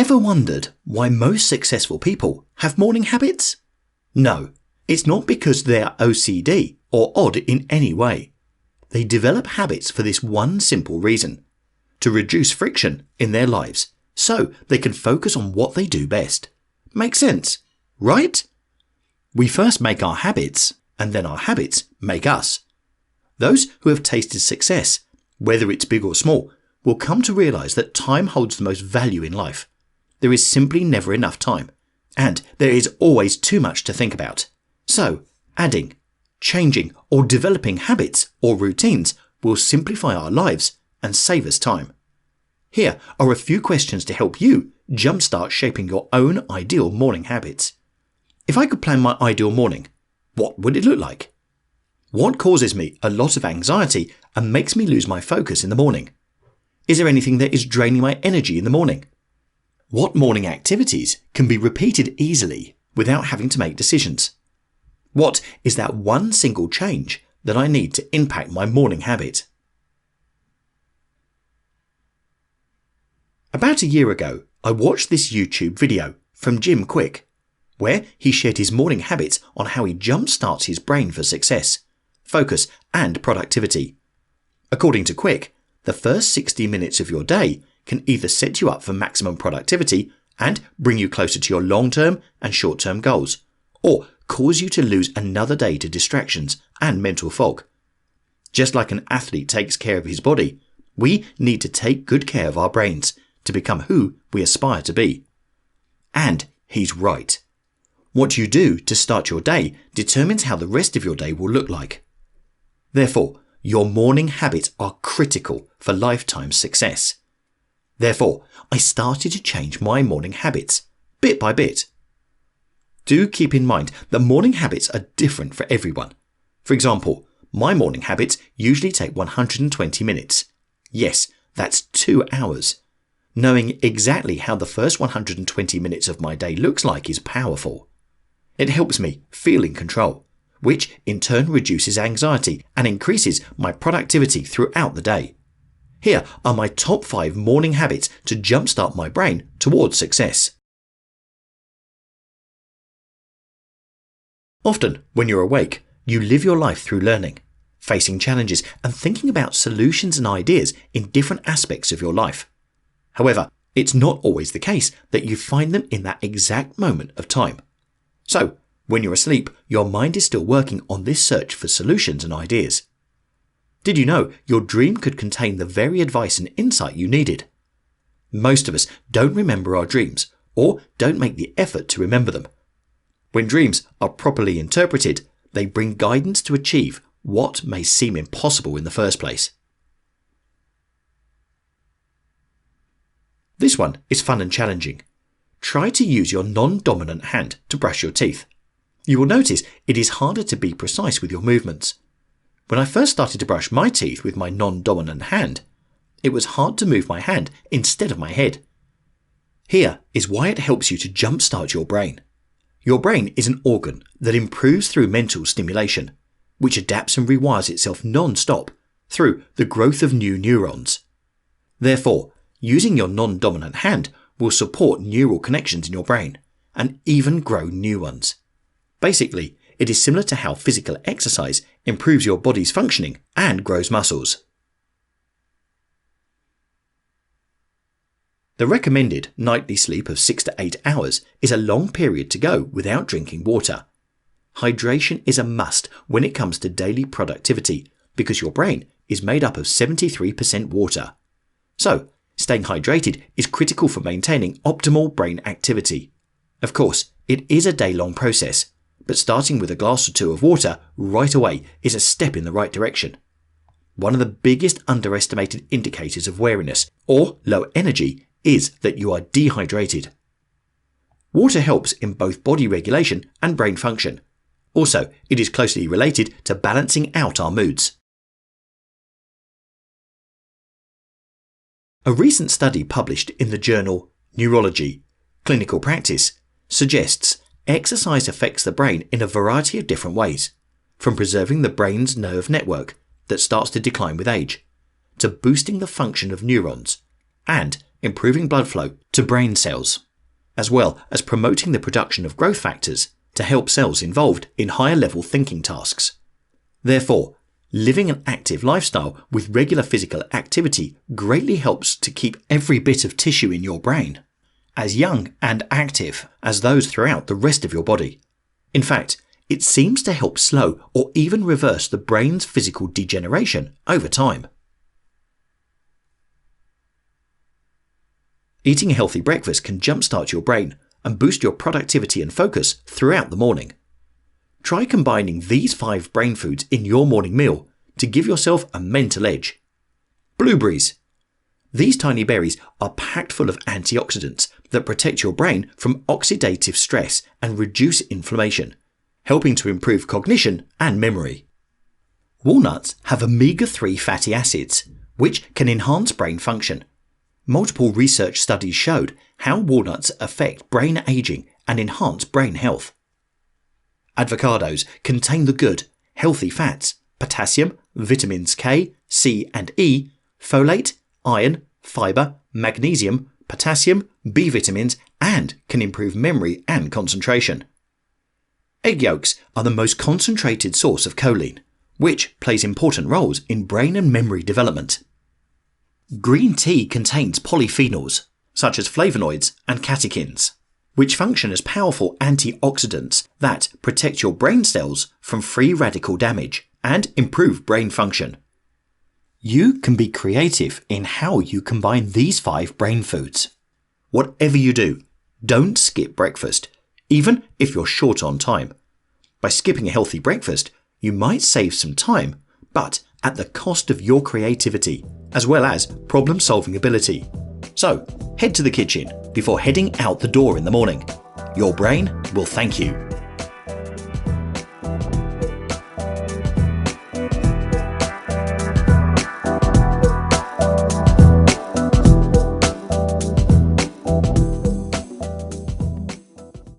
Ever wondered why most successful people have morning habits? No, it's not because they're OCD or odd in any way. They develop habits for this one simple reason: to reduce friction in their lives so they can focus on what they do best. Makes sense, right? We first make our habits, and then our habits make us. Those who have tasted success, whether it's big or small, will come to realize that time holds the most value in life. There is simply never enough time, and there is always too much to think about. So, adding, changing, or developing habits or routines will simplify our lives and save us time. Here are a few questions to help you jumpstart shaping your own ideal morning habits. If I could plan my ideal morning, what would it look like? What causes me a lot of anxiety and makes me lose my focus in the morning? Is there anything that is draining my energy in the morning? What morning activities can be repeated easily without having to make decisions? What is that one single change that I need to impact my morning habit? About a year ago, I watched this YouTube video from Jim Kwik, where he shared his morning habits on how he jumpstarts his brain for success, focus, and productivity. According to Kwik, the first 60 minutes of your day can either set you up for maximum productivity and bring you closer to your long-term and short-term goals, or cause you to lose another day to distractions and mental fog. Just like an athlete takes care of his body, we need to take good care of our brains to become who we aspire to be. And he's right. What you do to start your day determines how the rest of your day will look like. Therefore, your morning habits are critical for lifetime success. Therefore, I started to change my morning habits, bit by bit. Do keep in mind that morning habits are different for everyone. For example, my morning habits usually take 120 minutes. Yes, that's 2 hours. Knowing exactly how the first 120 minutes of my day looks like is powerful. It helps me feel in control, which in turn reduces anxiety and increases my productivity throughout the day. Here are my top 5 morning habits to jumpstart my brain towards success. Often, when you're awake, you live your life through learning, facing challenges, and thinking about solutions and ideas in different aspects of your life. However, it's not always the case that you find them in that exact moment of time. So, when you're asleep, your mind is still working on this search for solutions and ideas. Did you know your dream could contain the very advice and insight you needed? Most of us don't remember our dreams or don't make the effort to remember them. When dreams are properly interpreted, they bring guidance to achieve what may seem impossible in the first place. This one is fun and challenging. Try to use your non-dominant hand to brush your teeth. You will notice it is harder to be precise with your movements. When I first started to brush my teeth with my non-dominant hand, it was hard to move my hand instead of my head. Here is why it helps you to jumpstart your brain. Your brain is an organ that improves through mental stimulation, which adapts and rewires itself non-stop through the growth of new neurons. Therefore, using your non-dominant hand will support neural connections in your brain and even grow new ones. Basically, it is similar to how physical exercise improves your body's functioning and grows muscles. The recommended nightly sleep of 6 to 8 hours is a long period to go without drinking water. Hydration is a must when it comes to daily productivity because your brain is made up of 73% water. So, staying hydrated is critical for maintaining optimal brain activity. Of course, it is a day-long process, but starting with a glass or 2 of water right away is a step in the right direction. One of the biggest underestimated indicators of weariness or low energy is that you are dehydrated. Water helps in both body regulation and brain function. Also, it is closely related to balancing out our moods. A recent study published in the journal Neurology, Clinical Practice suggests exercise affects the brain in a variety of different ways, from preserving the brain's nerve network that starts to decline with age, to boosting the function of neurons, and improving blood flow to brain cells, as well as promoting the production of growth factors to help cells involved in higher level thinking tasks. Therefore, living an active lifestyle with regular physical activity greatly helps to keep every bit of tissue in your brain as young and active as those throughout the rest of your body. In fact, it seems to help slow or even reverse the brain's physical degeneration over time. Eating a healthy breakfast can jumpstart your brain and boost your productivity and focus throughout the morning. Try combining these 5 brain foods in your morning meal to give yourself a mental edge. Blueberries. These tiny berries are packed full of antioxidants that protect your brain from oxidative stress and reduce inflammation, helping to improve cognition and memory. Walnuts have omega-3 fatty acids, which can enhance brain function. Multiple research studies showed how walnuts affect brain aging and enhance brain health. Avocados contain the good, healthy fats, potassium, vitamins K, C and E, folate, iron, fiber, magnesium, potassium, B vitamins, and can improve memory and concentration. Egg yolks are the most concentrated source of choline, which plays important roles in brain and memory development. Green tea contains polyphenols, such as flavonoids and catechins, which function as powerful antioxidants that protect your brain cells from free radical damage and improve brain function. You can be creative in how you combine these 5 brain foods. Whatever you do, don't skip breakfast, even if you're short on time. By skipping a healthy breakfast, you might save some time, but at the cost of your creativity, as well as problem-solving ability. So, head to the kitchen before heading out the door in the morning. Your brain will thank you.